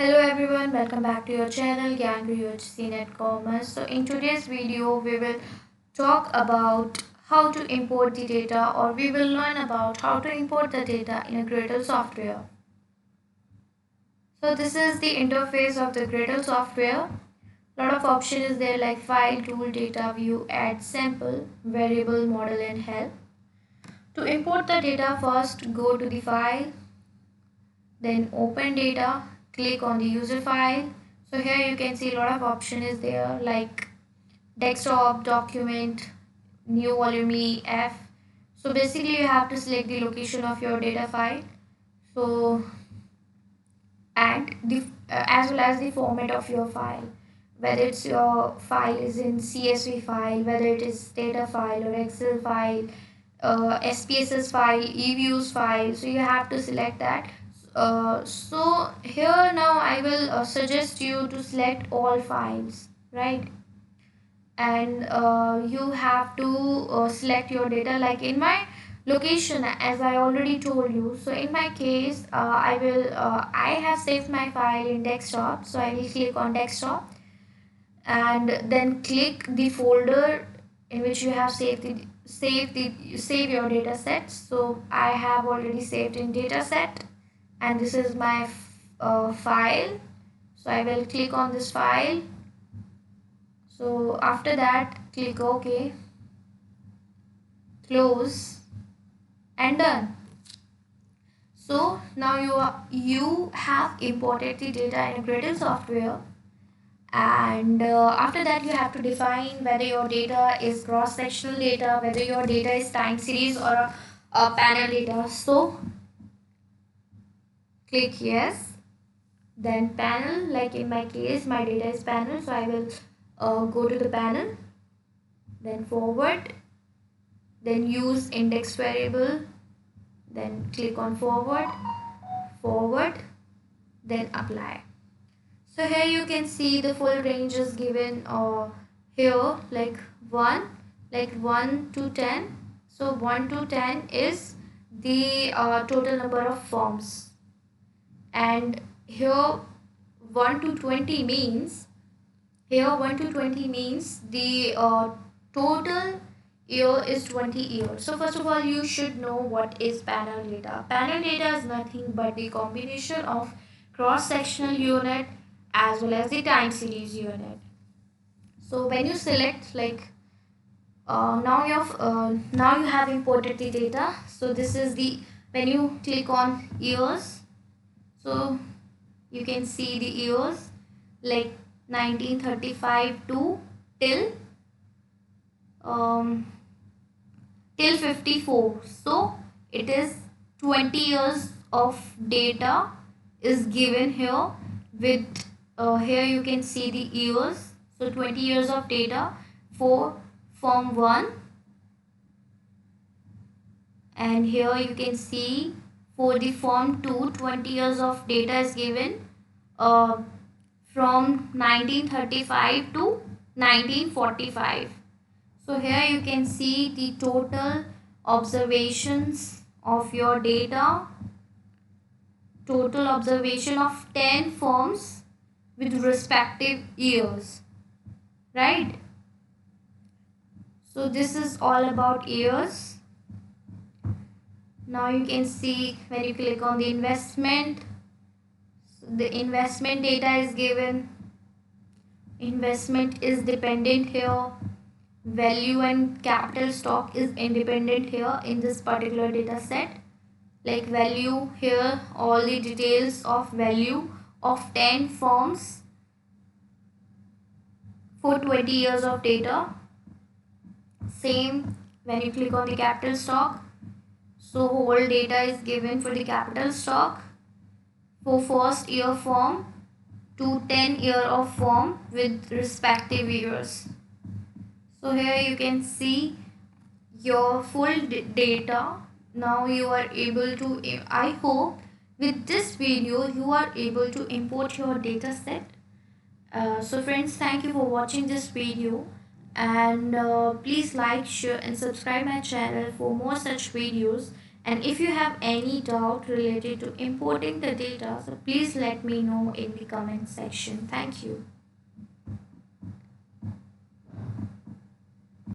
Hello everyone, welcome back to your channel Gyan CNET Commerce. So in today's video we will talk about how to import the data, or we will learn about how to import the data in a Gradle software. So this is the interface of the Gradle software. Lot of options is there like file, tool, data, view, add, sample, variable, model and help. To import the data, first go to the file, then open data, click on the user file. So here you can see a lot of option is there like desktop, document, new volume EF. So basically you have to select the location of your data file, so and the as well as the format of your file, whether it's your file is in CSV file, whether it is data file or Excel file, SPSS file, eViews file. So you have to select that. So here now I will suggest you to select all files, right? And you have to select your data like in my location, as I already told you. So in my case, I have saved my file in desktop, so I will click on desktop and then click the folder in which you have save your data set. So I have already saved in data set, and this is my file. So I will click on this file. So after that, click OK, close, and done. So now you have imported the data in Gradle software, and after that you have to define whether your data is cross-sectional data, whether your data is time series or a panel data. So click yes, then panel, like in my case my data is panel, so I will go to the panel, then forward, then use index variable, then click on forward, then apply. So here you can see the full range is given here like 1 to 10. So 1 to 10 is the total number of forms, and here 1 to 20 means the total year is 20 years. So first of all, you should know what is panel data. Panel data is nothing but the combination of cross-sectional unit as well as the time series unit. So when you select like now you have imported the data. So this is the, when you click on years, so you can see the years like 1935 to till um, till 54. So it is 20 years of data is given here with here you can see the years. So 20 years of data for form 1, and here you can see for the form 2 20 years of data is given uh, from 1935 to 1945. So here you can see the total observations of your data, total observation of 10 forms with respective years, right? So this is all about years. Now you can see when you click on the investment, the investment data is given, investment is dependent here, value and capital stock is independent here in this particular data set. Like value, here all the details of value of 10 firms for 20 years of data. Same when you click on the capital stock, so whole data is given for the capital stock for first year firm to 10 year of firm with respective years. So here you can see your full data. Now you are able to, I hope with this video you are able to import your data set. So friends, thank you for watching this video, and please like, share and subscribe my channel for more such videos. And if you have any doubt related to importing the data, so please let me know in the comment section. Thank you.